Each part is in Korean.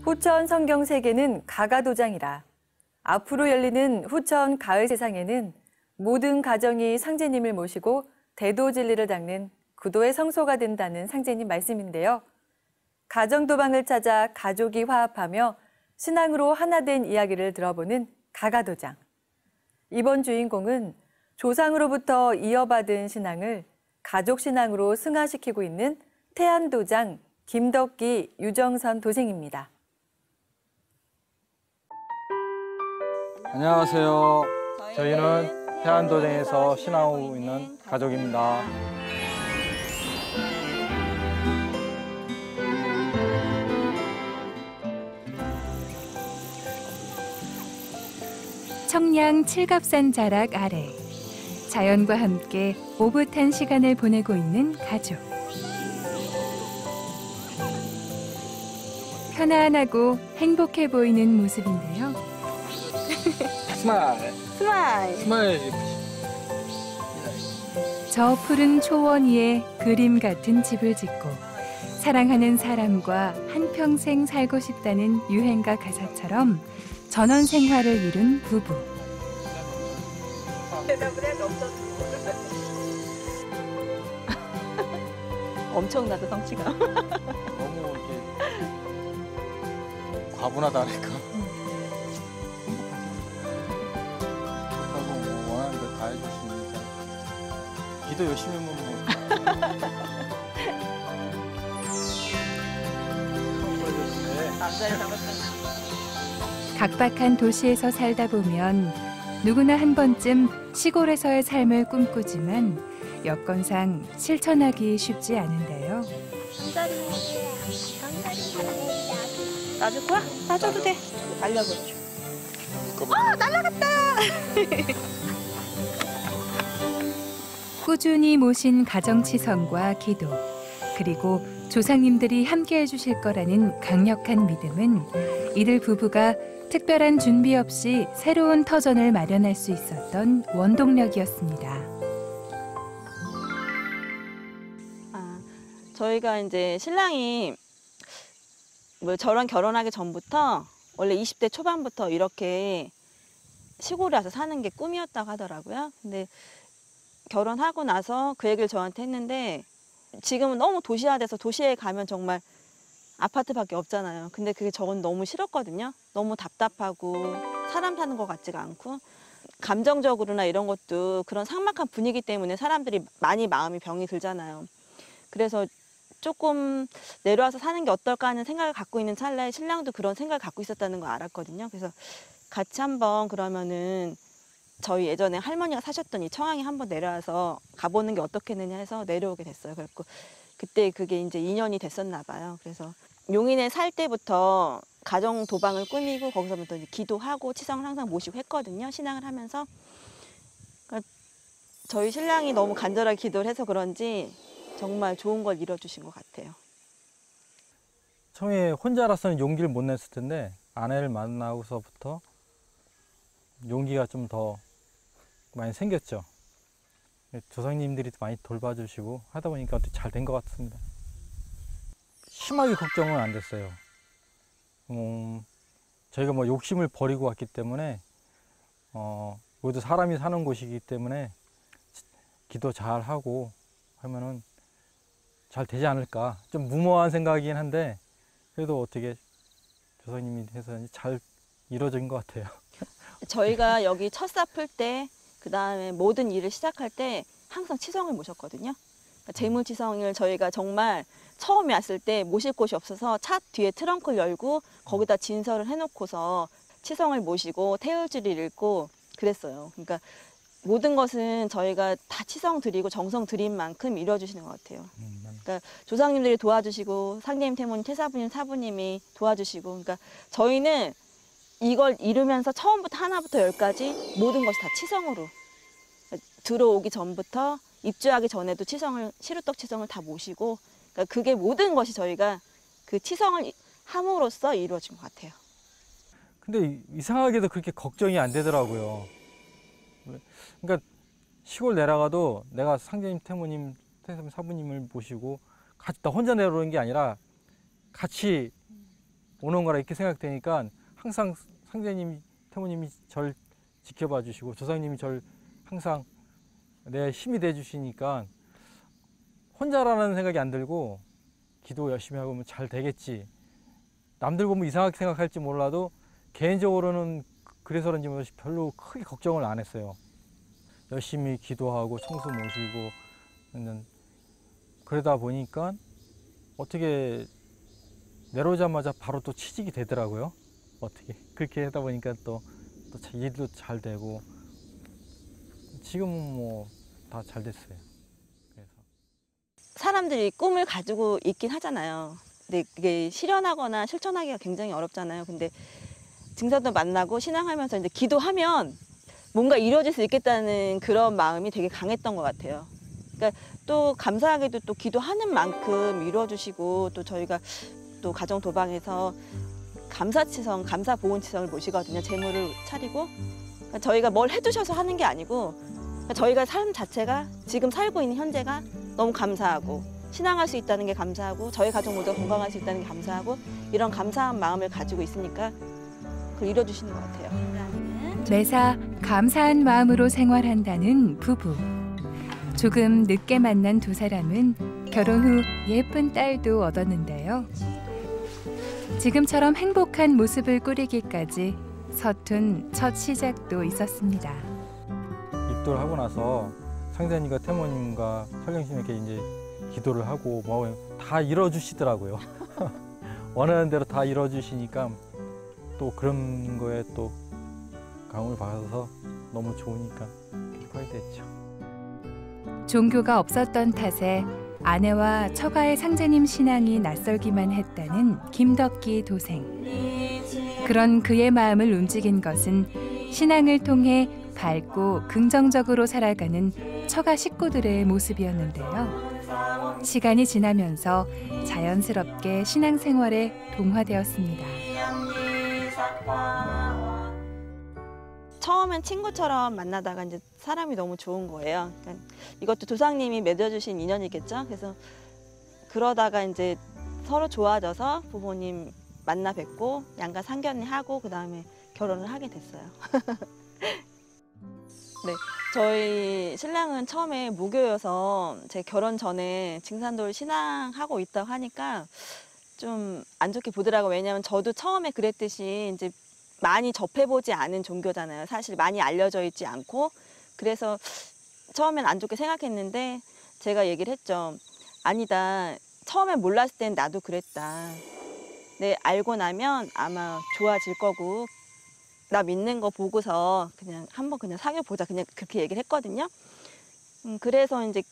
후천 성경세계는 가가도장이라. 앞으로 열리는 후천 가을 세상에는 모든 가정이 상제님을 모시고 대도진리를 닦는 구도의 성소가 된다는 상제님 말씀인데요. 가정도방을 찾아 가족이 화합하며 신앙으로 하나 된 이야기를 들어보는 가가도장. 이번 주인공은 조상으로부터 이어받은 신앙을 가족신앙으로 승화시키고 있는 태안도장 김덕기 유정선 도생입니다. 안녕하세요. 저희는 태안도장에서 신앙하고 있는 가족입니다. 청량 칠갑산 자락 아래 자연과 함께 오붓한 시간을 보내고 있는 가족. 편안하고 행복해 보이는 모습인데요. 스마일. 스마일. 스마일. 저 푸른 초원 위에 그림 같은 집을 짓고 사랑하는 사람과 한평생 살고 싶다는 유행가 가사처럼 전원 생활을 이룬 부부. 엄청나다 성취가. 너무 이렇게 과분하다니까. 좋다고 뭐 원하는 거 다 해주시니까. 기도 열심히 하면 뭐. 남자를 잡았다. 각박한 도시에서 살다 보면 누구나 한 번쯤 시골에서의 삶을 꿈꾸지만 여건상 실천하기 쉽지 않은데요. 놔줄 거야? 놔줘도 돼. 날려버려. 날라갔다. 꾸준히 모신 가정치성과 기도, 그리고 조상님들이 함께 해주실 거라는 강력한 믿음은 이들 부부가 특별한 준비 없이 새로운 터전을 마련할 수 있었던 원동력이었습니다. 저희가 이제 신랑이 뭐 저랑 결혼하기 전부터 원래 20대 초반부터 이렇게 시골에 와서 사는 게 꿈이었다고 하더라고요. 근데 결혼하고 나서 그 얘기를 저한테 했는데 지금은 너무 도시화돼서 도시에 가면 정말 아파트밖에 없잖아요. 근데 그게 저는 너무 싫었거든요. 너무 답답하고 사람 사는 것 같지가 않고 감정적으로나 이런 것도 그런 삭막한 분위기 때문에 사람들이 많이 마음이 병이 들잖아요. 그래서 조금 내려와서 사는 게 어떨까 하는 생각을 갖고 있는 찰나에 신랑도 그런 생각을 갖고 있었다는 걸 알았거든요. 그래서 같이 한번 그러면은 저희 예전에 할머니가 사셨던 이 청양에 한번 내려와서 가보는 게 어떻겠느냐 해서 내려오게 됐어요. 그래서 그때 그게 이제 2년이 됐었나 봐요. 그래서 용인에 살 때부터 가정 도방을 꾸미고 거기서부터 이제 기도하고 치성을 항상 모시고 했거든요. 신앙을 하면서. 그러니까 저희 신랑이 너무 간절하게 기도를 해서 그런지 정말 좋은 걸 이뤄주신 것 같아요. 처음에 혼자라서는 용기를 못 냈을 텐데 아내를 만나고서부터 용기가 좀 더 많이 생겼죠. 조상님들이 많이 돌봐주시고 하다 보니까 어떻게 잘 된 것 같습니다. 심하게 걱정은 안 됐어요. 저희가 뭐 욕심을 버리고 왔기 때문에 여기도 사람이 사는 곳이기 때문에 기도 잘 하고 하면은 잘 되지 않을까. 좀 무모한 생각이긴 한데 그래도 어떻게 조상님이 해서 잘 이루어진 것 같아요. 저희가 여기 첫 싹 풀 때 그다음에 모든 일을 시작할 때 항상 치성을 모셨거든요. 그러니까 재물치성을 저희가 정말 처음에 왔을 때 모실 곳이 없어서 차 뒤에 트렁크를 열고 거기다 진설을 해놓고서 치성을 모시고 태울줄을 읽고 그랬어요. 그러니까 모든 것은 저희가 다 치성 드리고 정성 드린 만큼 이루어주시는 것 같아요. 그러니까 조상님들이 도와주시고 상제님, 태모님, 태사부님, 사부님이 도와주시고 그러니까 저희는 이걸 이루면서 처음부터 하나부터 열까지 모든 것이 다 치성으로 들어오기 전부터 입주하기 전에도 치성을 시루떡 치성을 다 모시고 그러니까 그게 모든 것이 저희가 그 치성을 함으로써 이루어진 것 같아요. 근데 이상하게도 그렇게 걱정이 안 되더라고요. 그러니까 시골 내려가도 내가 상제님, 태모님, 태사부님, 사부님을 모시고 같이 나 혼자 내려오는 게 아니라 같이 오는 거라 이렇게 생각되니까 항상 상제님, 태모님이 절 지켜봐 주시고 조상님이 절 항상 내 힘이 돼 주시니까 혼자라는 생각이 안 들고 기도 열심히 하고 잘 되겠지. 남들 보면 이상하게 생각할지 몰라도 개인적으로는 그래서 그런지 모르지 별로 크게 걱정을 안 했어요. 열심히 기도하고 성수 모시고 그러다 보니까 어떻게 내려오자마자 바로 또 취직이 되더라고요. 어떻게 그렇게 하다 보니까 또 일도 잘 되고 지금은 뭐 다 잘 됐어요. 그래서 사람들이 꿈을 가지고 있긴 하잖아요. 근데 그게 실현하거나 실천하기가 굉장히 어렵잖아요. 근데 증산도 만나고 신앙하면서 이제 기도하면 뭔가 이루어질 수 있겠다는 그런 마음이 되게 강했던 것 같아요. 그러니까 또 감사하게도 또 기도하는 만큼 이루어주시고 또 저희가 또 가정 도방에서 감사치성, 감사보훈치성을 모시거든요. 제물을 차리고 그러니까 저희가 뭘 해주셔서 하는 게 아니고 그러니까 저희가 삶 자체가 지금 살고 있는 현재가 너무 감사하고 신앙할 수 있다는 게 감사하고 저희 가족 모두가 건강할 수 있다는 게 감사하고 이런 감사한 마음을 가지고 있으니까 그걸 이뤄주시는 것 같아요. 매사 감사한 마음으로 생활한다는 부부. 조금 늦게 만난 두 사람은 결혼 후 예쁜 딸도 얻었는데요. 지금처럼 행복한 모습을 꾸리기까지 서툰 첫 시작도 있었습니다. 입도를 하고 나서 상자님과 태모님과 설령님에게 이제 기도를 하고 뭐 다 이뤄주시더라고요. 원하는 대로 다 이뤄주시니까 또 그런 거에 또 감을 받아서 너무 좋으니까 기도하게 됐죠. 종교가 없었던 탓에 아내와 처가의 상제님 신앙이 낯설기만 했다는 김덕기 도생. 그런 그의 마음을 움직인 것은 신앙을 통해 밝고 긍정적으로 살아가는 처가 식구들의 모습이었는데요. 시간이 지나면서 자연스럽게 신앙생활에 동화되었습니다. 처음엔 친구처럼 만나다가 이제 사람이 너무 좋은 거예요. 그러니까 이것도 조상님이 맺어주신 인연이겠죠. 그래서 그러다가 이제 서로 좋아져서 부모님 만나 뵙고 양가 상견례하고 그 다음에 결혼을 하게 됐어요. 네, 저희 신랑은 처음에 무교여서 제 결혼 전에 증산도를 신앙하고 있다고 하니까 좀 안 좋게 보더라고요. 왜냐하면 저도 처음에 그랬듯이 이제 많이 접해보지 않은 종교잖아요. 사실 많이 알려져 있지 않고. 그래서 처음엔 안 좋게 생각했는데 제가 얘기를 했죠. 아니다. 처음엔 몰랐을 땐 나도 그랬다. 근데 알고 나면 아마 좋아질 거고 나 믿는 거 보고서 그냥 한번 그냥 사귀어보자. 그냥 그렇게 얘기를 했거든요. 그래서 이제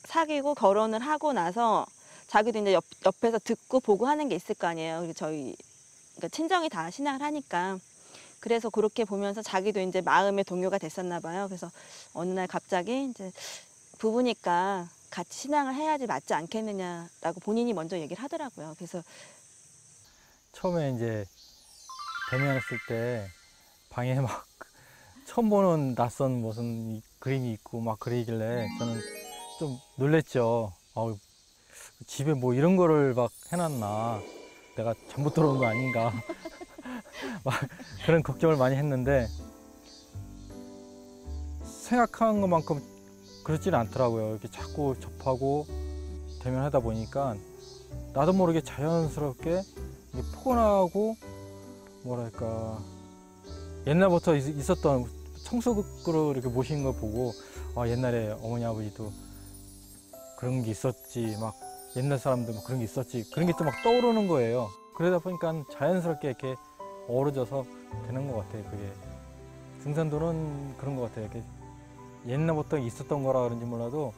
사귀고 결혼을 하고 나서 자기도 이제 옆에서 듣고 보고 하는 게 있을 거 아니에요. 그리고 저희 그러니까 친정이 다 신앙을 하니까 그래서 그렇게 보면서 자기도 이제 마음의 동요가 됐었나 봐요. 그래서 어느 날 갑자기 이제 부부니까 같이 신앙을 해야지 맞지 않겠느냐라고 본인이 먼저 얘기를 하더라고요. 그래서 처음에 이제 대면했을 때 방에 막 처음 보는 낯선 무슨 그림이 있고 막 그러길래 저는 좀 놀랬죠. 집에 뭐 이런 거를 막 해놨나. 내가 잘못 들어온 거 아닌가. 막 그런 걱정을 많이 했는데 생각한 것만큼 그렇지는 않더라고요. 이렇게 자꾸 접하고 대면하다 보니까 나도 모르게 자연스럽게 이게 포근하고 뭐랄까 옛날부터 있었던 청소국으로 이렇게 모시는 걸 보고 옛날에 어머니 아버지도 그런 게 있었지 막 옛날 사람들 뭐 그런 게 있었지 그런 게 또 막 떠오르는 거예요. 그러다 보니까 자연스럽게 이렇게 어우러져서 되는 것 같아요. 그게 증산도는 그런 것 같아요. 이렇게 옛날부터 있었던 거라 그런지 몰라도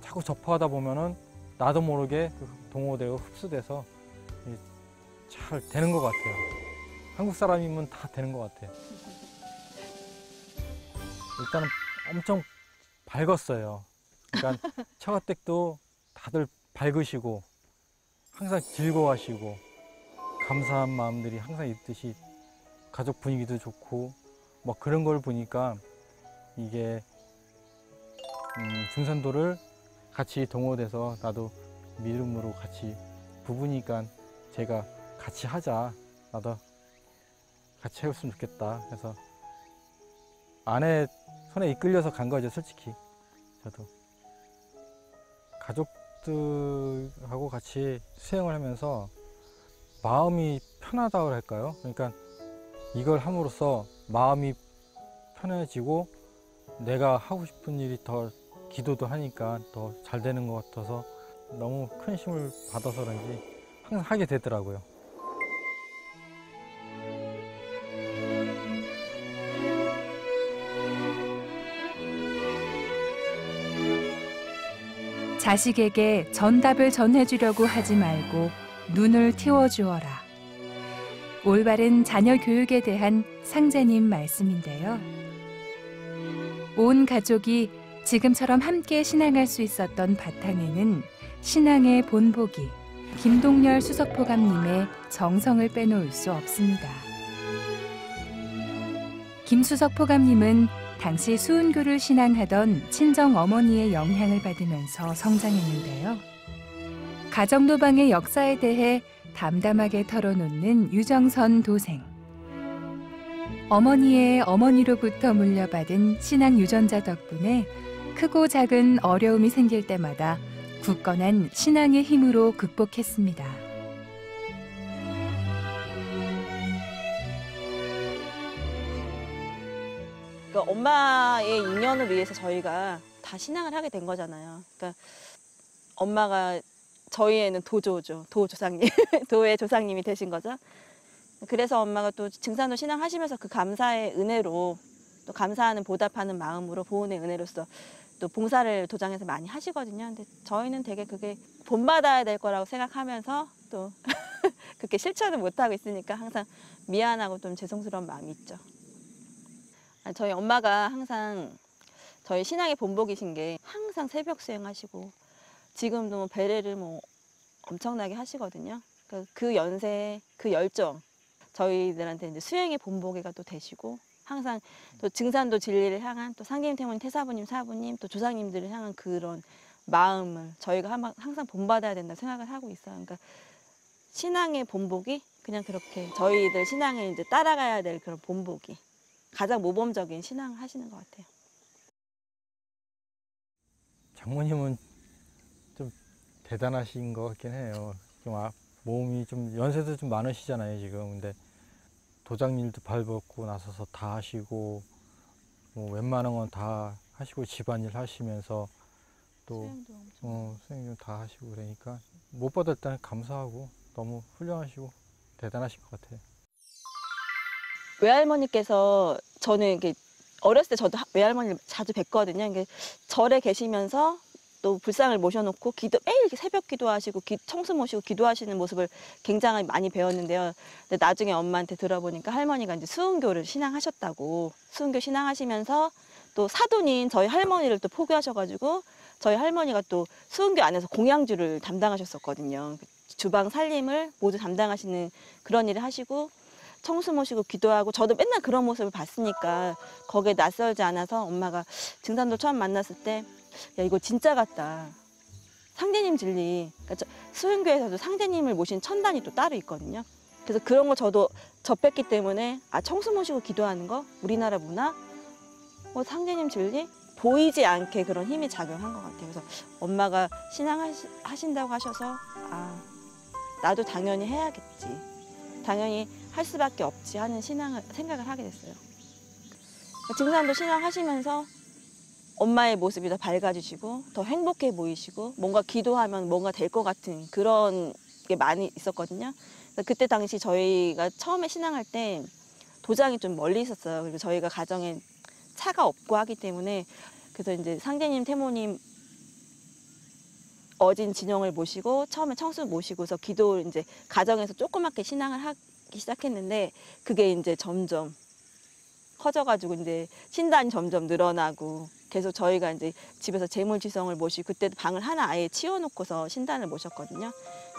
자꾸 접하다 보면은 나도 모르게 동호되고 흡수돼서 잘 되는 것 같아요. 한국 사람이면 다 되는 것 같아요. 일단은 엄청 밝았어요. 그러니까 처가댁도 다들 밝으시고 항상 즐거워하시고 감사한 마음들이 항상 있듯이 가족 분위기도 좋고 뭐 그런 걸 보니까 이게 증산도를 같이 동호돼서 나도 믿음으로 같이 부부니까 제가 같이 하자 나도 같이 해봤으면 좋겠다 해서 아내 손에 이끌려서 간 거죠, 솔직히. 저도 가족들하고 같이 수행을 하면서 마음이 편하다고 할까요? 그러니까 이걸 함으로써 마음이 편해지고 내가 하고 싶은 일이 더 기도도 하니까 더 잘 되는 것 같아서 너무 큰 힘을 받아서 그런지 항상 하게 되더라고요. 자식에게 전답을 전해주려고 하지 말고 눈을 틔워주어라. 올바른 자녀 교육에 대한 상제님 말씀인데요. 온 가족이 지금처럼 함께 신앙할 수 있었던 바탕에는 신앙의 본보기, 김동열 수석포감님의 정성을 빼놓을 수 없습니다. 김 수석포감님은 당시 수은교를 신앙하던 친정 어머니의 영향을 받으면서 성장했는데요. 가정도방의 역사에 대해 담담하게 털어놓는 유정선 도생. 어머니의 어머니로부터 물려받은 신앙 유전자 덕분에 크고 작은 어려움이 생길 때마다 굳건한 신앙의 힘으로 극복했습니다. 그러니까 엄마의 인연을 위해서 저희가 다 신앙을 하게 된 거잖아요. 그러니까 엄마가 저희에는 도조죠. 도조상님, 도의 조상님이 되신 거죠. 그래서 엄마가 또 증산도 신앙하시면서 그 감사의 은혜로 또 감사하는 보답하는 마음으로 보은의 은혜로서 또 봉사를 도장에서 많이 하시거든요. 근데 저희는 되게 그게 본받아야 될 거라고 생각하면서 또 그렇게 실천을 못하고 있으니까 항상 미안하고 좀 죄송스러운 마음이 있죠. 저희 엄마가 항상 저희 신앙의 본보기신 게 항상 새벽 수행하시고 지금도 뭐 배례를 뭐 엄청나게 하시거든요. 그 연세, 그 열정 저희들한테 이제 수행의 본보기가 또 되시고 항상 또 증산도 진리를 향한 또 상계님, 태모님, 태사부님, 사부님 또 조상님들을 향한 그런 마음을 저희가 항상 본받아야 된다 생각을 하고 있어요. 그러니까 신앙의 본보기 그냥 그렇게 저희들 신앙에 이제 따라가야 될 그런 본보기 가장 모범적인 신앙을 하시는 것 같아요. 장모님은 좀 대단하신 것 같긴 해요. 좀 몸이 좀 연세도 좀 많으시잖아요 지금. 근데 도장 일도 발벗고 나서서 다 하시고 뭐 웬만한 건 다 하시고 집안일 하시면서 또 수행도 다 하시고 그러니까 무엇보다 일단 감사하고 너무 훌륭하시고 대단하신 것 같아요. 외할머니께서 저는 이렇게 어렸을 때 저도 외할머니를 자주 뵀거든요. 이게 절에 계시면서 또 불상을 모셔놓고 매일 이렇게 새벽 기도하시고 청수 모시고 기도하시는 모습을 굉장히 많이 배웠는데요. 근데 나중에 엄마한테 들어보니까 할머니가 이제 수은교를 신앙하셨다고 수은교 신앙하시면서 또 사돈인 저희 할머니를 또 포교하셔가지고 저희 할머니가 또 수은교 안에서 공양주를 담당하셨었거든요. 주방 살림을 모두 담당하시는 그런 일을 하시고 청수 모시고 기도하고 저도 맨날 그런 모습을 봤으니까 거기에 낯설지 않아서 엄마가 증산도 처음 만났을 때 야 이거 진짜 같다. 상제님 진리. 그러니까 수은교에서도 상제님을 모신 천단이 또 따로 있거든요. 그래서 그런 거 저도 접했기 때문에 청수 모시고 기도하는 거 우리나라 문화 상제님 진리 보이지 않게 그런 힘이 작용한 것 같아요. 그래서 엄마가 신앙하신다고 하셔서 나도 당연히 해야겠지. 당연히 할 수밖에 없지 하는 생각을 하게 됐어요. 증산도 신앙하시면서 엄마의 모습이 더 밝아지시고 더 행복해 보이시고 뭔가 기도하면 뭔가 될 것 같은 그런 게 많이 있었거든요. 그때 당시 저희가 처음에 신앙할 때 도장이 좀 멀리 있었어요. 그리고 저희가 가정에 차가 없고 하기 때문에 그래서 이제 상제님, 태모님, 어진 진영을 모시고 처음에 청수 모시고서 기도를 이제 가정에서 조그맣게 신앙을 하기 시작했는데 그게 이제 점점 커져가지고 이제 신단이 점점 늘어나고 계속 저희가 이제 집에서 재물지성을 모시고 그때도 방을 하나 아예 치워놓고서 신단을 모셨거든요.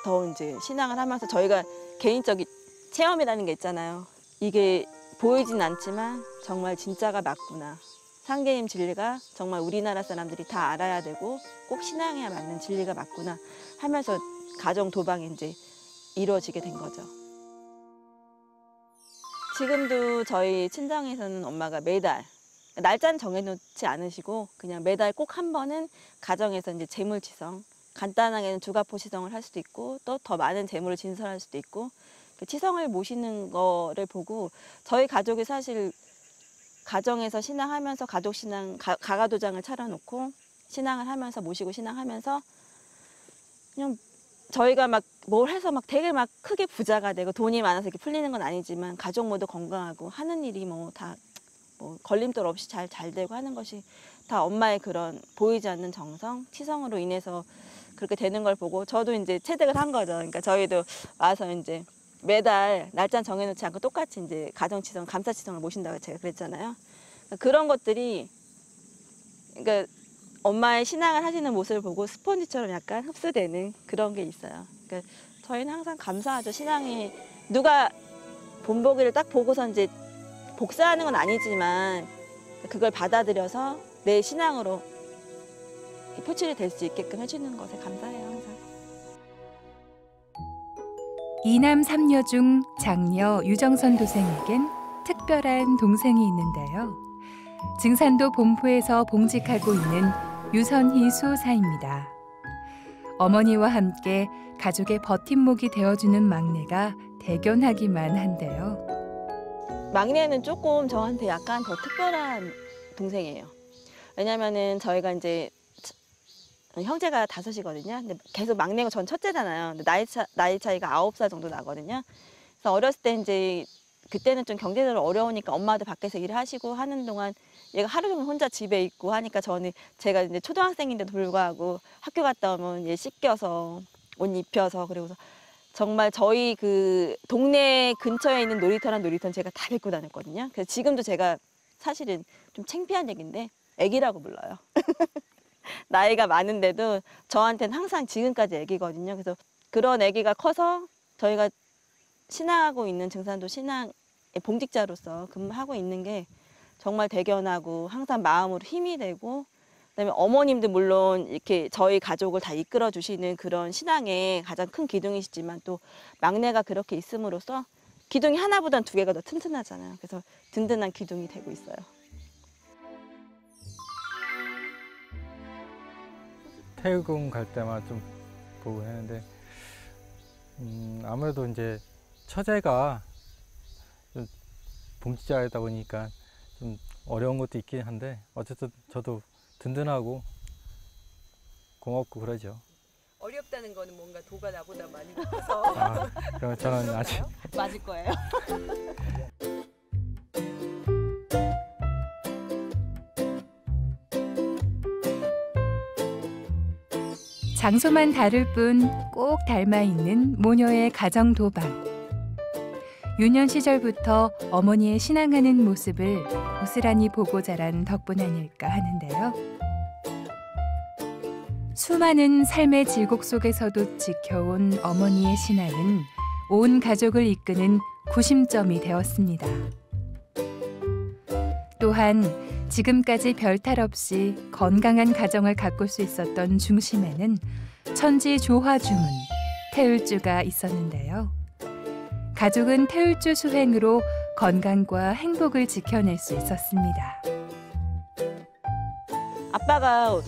더 이제 신앙을 하면서 저희가 개인적인 체험이라는 게 있잖아요. 이게 보이진 않지만 정말 진짜가 맞구나. 상계님 진리가 정말 우리나라 사람들이 다 알아야 되고 꼭 신앙해야 맞는 진리가 맞구나 하면서 가정 도방이 이제 이루어지게 된 거죠. 지금도 저희 친정에서는 엄마가 매달 날짜는 정해놓지 않으시고 그냥 매달 꼭 한 번은 가정에서 이제 재물치성, 간단하게는 주가포 치성을 할 수도 있고 또 더 많은 재물을 진설할 수도 있고 그 치성을 모시는 거를 보고 저희 가족이 사실 가정에서 신앙하면서 가족 신앙 가가도장을 차려놓고 신앙을 하면서 모시고 신앙하면서 그냥 저희가 막 뭘 해서 막 되게 막 크게 부자가 되고 돈이 많아서 이렇게 풀리는 건 아니지만 가족 모두 건강하고 하는 일이 뭐 다 뭐 걸림돌 없이 잘 되고 하는 것이 다 엄마의 그런 보이지 않는 정성, 치성으로 인해서 그렇게 되는 걸 보고 저도 이제 체득을 한 거죠. 그러니까 저희도 와서 이제 매달 날짜 정해놓지 않고 똑같이 이제 가정치성, 감사치성을 모신다고 제가 그랬잖아요. 그런 것들이 그러니까 엄마의 신앙을 하시는 모습을 보고 스펀지처럼 약간 흡수되는 그런 게 있어요. 그러니까 저희는 항상 감사하죠. 신앙이 누가 본보기를 딱 보고서 이제 복사하는 건 아니지만 그걸 받아들여서 내 신앙으로 표출이 될 수 있게끔 해주는 것에 감사해요, 항상. 이남 삼녀 중 장녀 유정선 도생에겐 특별한 동생이 있는데요. 증산도 본포에서 봉직하고 있는 유선희 수호사입니다. 어머니와 함께 가족의 버팀목이 되어주는 막내가 대견하기만 한데요. 막내는 조금 저한테 약간 더 특별한 동생이에요. 왜냐면은 저희가 이제 형제가 5이거든요. 근데 계속 막내고 전 첫째잖아요. 근데 나이 차이가 9살 정도 나거든요. 그래서 어렸을 때 이제 그때는 좀 경제적으로 어려우니까 엄마도 밖에서 일을 하시고 하는 동안 얘가 하루 종일 혼자 집에 있고 하니까 제가 이제 초등학생인데도 불구하고 학교 갔다 오면 얘 씻겨서 옷 입혀서 그리고서 정말 저희 그 동네 근처에 있는 놀이터랑 놀이터는 제가 다 데리고 다녔거든요. 그래서 지금도 제가 사실은 좀 창피한 얘기인데 애기라고 불러요. 나이가 많은데도 저한테는 항상 지금까지 애기거든요. 그래서 그런 애기가 커서 저희가 신앙하고 있는 증산도 신앙의 봉직자로서 근무하고 있는 게 정말 대견하고 항상 마음으로 힘이 되고 그다음에 어머님도 물론 이렇게 저희 가족을 다 이끌어 주시는 그런 신앙의 가장 큰 기둥이시지만 또 막내가 그렇게 있음으로써 기둥이 하나보단 2개가 더 튼튼하잖아요. 그래서 든든한 기둥이 되고 있어요. 태국 갈 때만 좀 보고 했는데 아무래도 이제 처제가 좀 봉지자이다 보니까 좀 어려운 것도 있긴 한데 어쨌든 저도 든든하고 고맙고 그러죠. 어렵다는 거는 뭔가 도가 나보다 많이 높아서 그럼 저는 아직 맞을 거예요. 장소만 다를 뿐 꼭 닮아 있는 모녀의 가정 도방. 유년 시절부터 어머니의 신앙하는 모습을 고스란히 보고 자란 덕분 아닐까 하는데요. 수많은 삶의 질곡 속에서도 지켜온 어머니의 신앙은 온 가족을 이끄는 구심점이 되었습니다. 또한 지금까지 별탈 없이 건강한 가정을 가꿀 수 있었던 중심에는 천지 조화 주문, 태울주가 있었는데요. 가족은 태울주 수행으로 건강과 행복을 지켜낼 수 있었습니다. 아빠가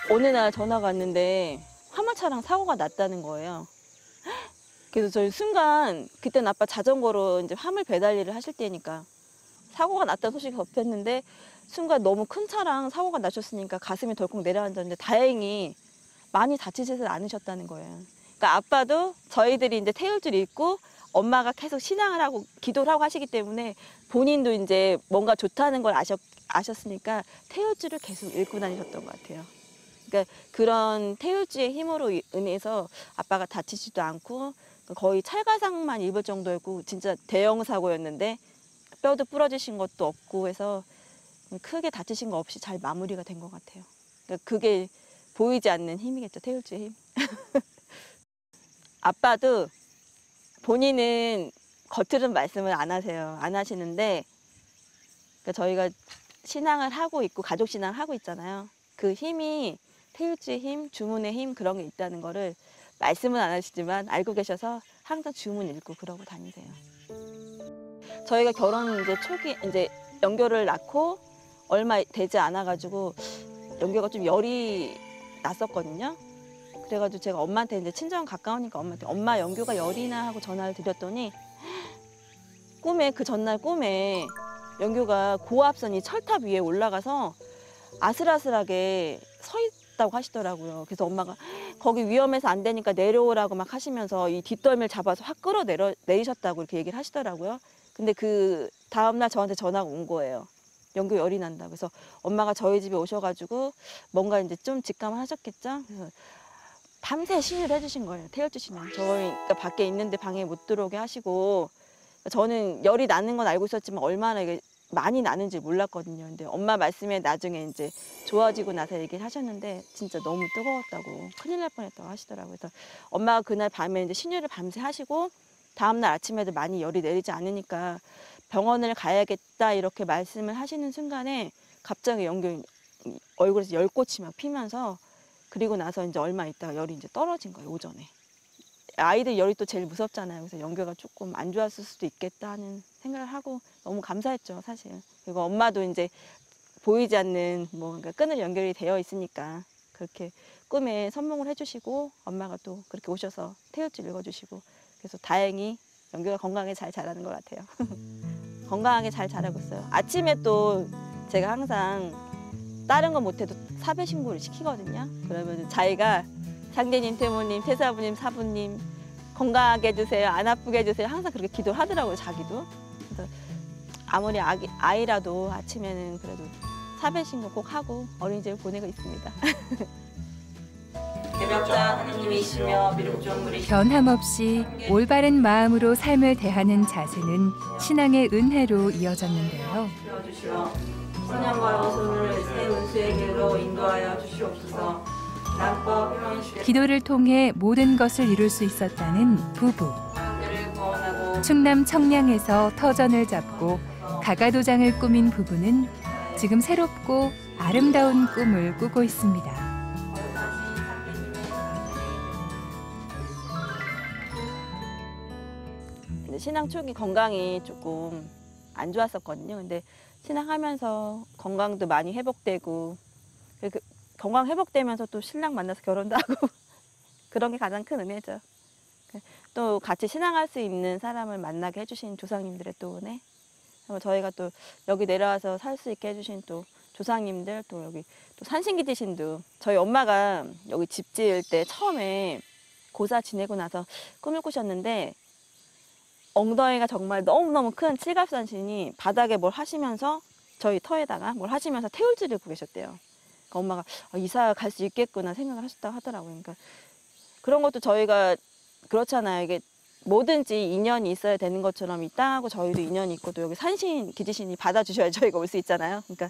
어느 날 전화가 왔는데 화물차랑 사고가 났다는 거예요. 그래서 저희 순간 그때는 아빠 자전거로 이제 화물 배달 일을 하실 때니까 사고가 났다는 소식이 접했는데 순간 너무 큰 차랑 사고가 나셨으니까 가슴이 덜컥 내려앉았는데 다행히 많이 다치지는 않으셨다는 거예요. 그러니까 아빠도 저희들이 이제 태울주를 읽고 엄마가 계속 신앙을 하고 기도를 하고 하시기 때문에 본인도 이제 뭔가 좋다는 걸 아셨으니까 태울주를 계속 읽고 다니셨던 것 같아요. 그러니까 그런 태울주의 힘으로 인해서 아빠가 다치지도 않고 거의 찰가상만 입을 정도였고 진짜 대형 사고였는데 뼈도 부러지신 것도 없고 해서 크게 다치신 거 없이 잘 마무리가 된 것 같아요. 그러니까 그게 보이지 않는 힘이겠죠, 태울주의 힘. 아빠도 본인은 겉으로는 말씀을 안 하세요. 안 하시는데 그러니까 저희가 신앙을 하고 있고 가족 신앙을 하고 있잖아요. 그 힘이 태울주의 힘, 주문의 힘 그런 게 있다는 거를 말씀은 안 하시지만 알고 계셔서 항상 주문 읽고 그러고 다니세요. 저희가 결혼 이제 초기 이제 영교를 낳고 얼마 되지 않아가지고 영교가 좀 열이 났었거든요. 그래가지고 제가 엄마한테 이제 친정 가까우니까 엄마한테 엄마 영교가 열이나 하고 전화를 드렸더니 꿈에 그 전날 꿈에 영교가 고압선이 철탑 위에 올라가서 아슬아슬하게 서 있다고 하시더라고요. 그래서 엄마가 거기 위험해서 안 되니까 내려오라고 막 하시면서 이 뒷덜미를 잡아서 확 끌어내리셨다고 이렇게 얘기를 하시더라고요. 근데 그 다음날 저한테 전화가 온 거예요. 영교 열이 난다고. 그래서 엄마가 저희 집에 오셔가지고 뭔가 이제 좀 직감을 하셨겠죠. 그래서 밤새 신유를 해주신 거예요. 태워주시면. 저희가 밖에 있는데 방에 못 들어오게 하시고 저는 열이 나는 건 알고 있었지만 얼마나 이게 많이 나는지 몰랐거든요. 근데 엄마 말씀에 나중에 이제 좋아지고 나서 얘기를 하셨는데 진짜 너무 뜨거웠다고 큰일 날 뻔했다고 하시더라고요. 그래서 엄마가 그날 밤에 이제 신유를 밤새 하시고 다음날 아침에도 많이 열이 내리지 않으니까 병원을 가야겠다 이렇게 말씀을 하시는 순간에 갑자기 영교 얼굴에서 열꽃이 막 피면서 그리고 나서 이제 얼마 있다가 열이 이제 떨어진 거예요, 오전에. 아이들 열이 또 제일 무섭잖아요. 그래서 영교가 조금 안 좋았을 수도 있겠다 하는 생각을 하고 너무 감사했죠, 사실. 그리고 엄마도 이제 보이지 않는 그러니까 끈을 연결이 되어 있으니까 그렇게 꿈에 선몽을 해주시고 엄마가 또 그렇게 오셔서 태엽줄 읽어주시고 그래서 다행히 영교가 건강하게 잘 자라는 것 같아요. 건강하게 잘 자라고 있어요. 아침에 또 제가 항상 다른 건 못해도 사배 신고를 시키거든요. 그러면 자기가 상제님, 태모님, 태사부님, 사부님 건강하게 해주세요. 안 아프게 해주세요. 항상 그렇게 기도를 하더라고요, 자기도. 그래서 아무리 아이라도 아침에는 그래도 사배 신고 꼭 하고 어린이집을 보내고 있습니다. 개벽자 하느님이시며 미륵종물이 변함없이 올바른 마음으로 삶을 대하는 자세는 신앙의 은혜로 이어졌는데요. 주시어 선양과 여손을 새 은수의 길로 인도하여 주시옵소서. 남법 평안시대 기도를 통해 모든 것을 이룰 수 있었다는 부부. 사람들을 구원하고 충남 청량에서 터전을 잡고 가가도장을 꾸민 부부는 지금 새롭고 아름다운 꿈을 꾸고 있습니다. 신앙 초기 건강이 조금 안 좋았었거든요. 근데 신앙하면서 건강도 많이 회복되고 건강 회복되면서 또 신랑 만나서 결혼도 하고 그런 게 가장 큰 은혜죠. 또 같이 신앙할 수 있는 사람을 만나게 해주신 조상님들의 또 은혜. 저희가 또 여기 내려와서 살 수 있게 해주신 또 조상님들 또 여기 또 산신기지신도 저희 엄마가 여기 집 지을 때 처음에 고사 지내고 나서 꿈을 꾸셨는데 엉덩이가 정말 너무너무 큰 칠갑산신이 바닥에 뭘 하시면서 저희 터에다가 뭘 하시면서 태울줄을 고 계셨대요. 그러니까 엄마가 이사 갈 수 있겠구나 생각을 하셨다고 하더라고요. 그러니까 그런 것도 저희가 그렇잖아요. 이게 뭐든지 인연이 있어야 되는 것처럼 이 땅하고 저희도 인연이 있고 또 여기 산신, 기지신이 받아주셔야 저희가 올 수 있잖아요. 그러니까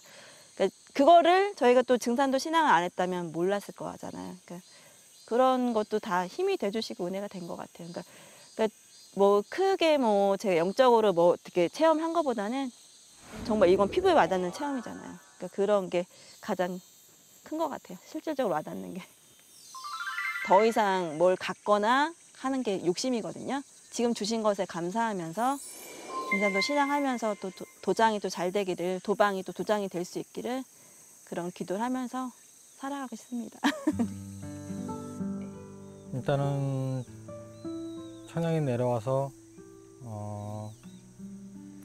그거를 저희가 또 증산도 신앙을 안 했다면 몰랐을 거잖아요. 그러니까 그런 것도 다 힘이 돼주시고 은혜가 된 것 같아요. 그러니까 뭐 크게 뭐 제가 영적으로 뭐 어떻게 체험한 것보다는 정말 이건 피부에 와닿는 체험이잖아요. 그러니까 그런 게 가장 큰 것 같아요. 실질적으로 와닿는 게. 더 이상 뭘 갖거나 하는 게 욕심이거든요. 지금 주신 것에 감사하면서 진산도 신앙하면서 또 도장이 또 잘 되기를, 도방이 또 도장이 될 수 있기를 그런 기도를 하면서 살아가고 있습니다. 일단은 청양에 내려와서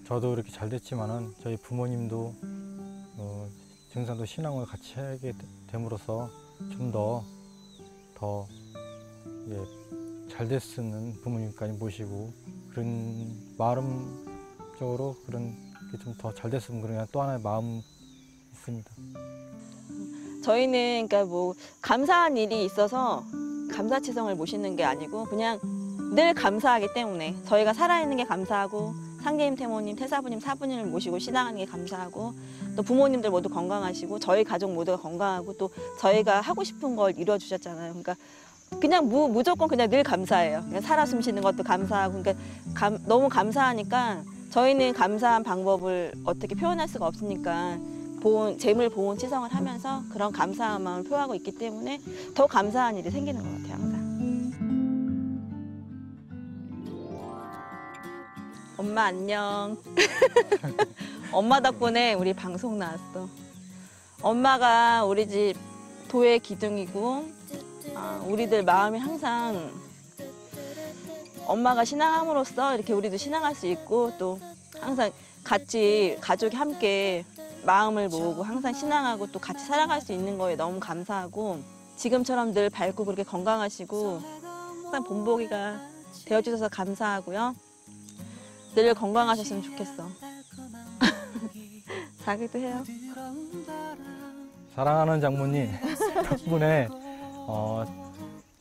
저도 이렇게 잘 됐지만은 저희 부모님도 증산도 신앙을 같이 하게 됨으로써 좀 더 잘 됐으면 부모님까지 모시고 그런 마음적으로 그런 게 좀 더 잘 됐으면 그런 또 하나의 마음 있습니다. 저희는 그러니까 뭐 감사한 일이 있어서 감사치성을 모시는 게 아니고 그냥 늘 감사하기 때문에 저희가 살아있는 게 감사하고 상제님, 태모님, 태사부님, 사부님을 모시고 신앙하는 게 감사하고 또 부모님들 모두 건강하시고 저희 가족 모두가 건강하고 또 저희가 하고 싶은 걸 이루어 주셨잖아요. 그러니까 그냥 무조건 그냥 늘 감사해요. 그냥 살아 숨쉬는 것도 감사하고 그러니까 너무 감사하니까 저희는 감사한 방법을 어떻게 표현할 수가 없으니까 재물 보온 치성을 하면서 그런 감사한 마음을 표하고 있기 때문에 더 감사한 일이 생기는 것 같아요, 항상. 엄마 안녕. 엄마 덕분에 우리 방송 나왔어. 엄마가 우리 집 도의 기둥이고 우리들 마음이 항상 엄마가 신앙함으로써 이렇게 우리도 신앙할 수 있고 또 항상 같이 가족이 함께 마음을 모으고 항상 신앙하고 또 같이 살아갈 수 있는 거에 너무 감사하고 지금처럼 늘 밝고 그렇게 건강하시고 항상 본보기가 되어주셔서 감사하고요. 늘 건강하셨으면 좋겠어. 자기도 해요. 사랑하는 장모님 덕분에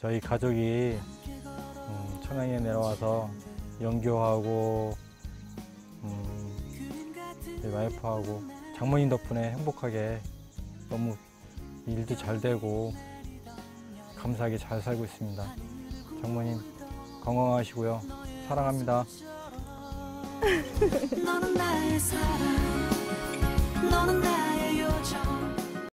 저희 가족이 청양에 내려와서 연교하고 저희 와이프하고 장모님 덕분에 행복하게 너무 일도 잘 되고 감사하게 잘 살고 있습니다. 장모님 건강하시고요. 사랑합니다.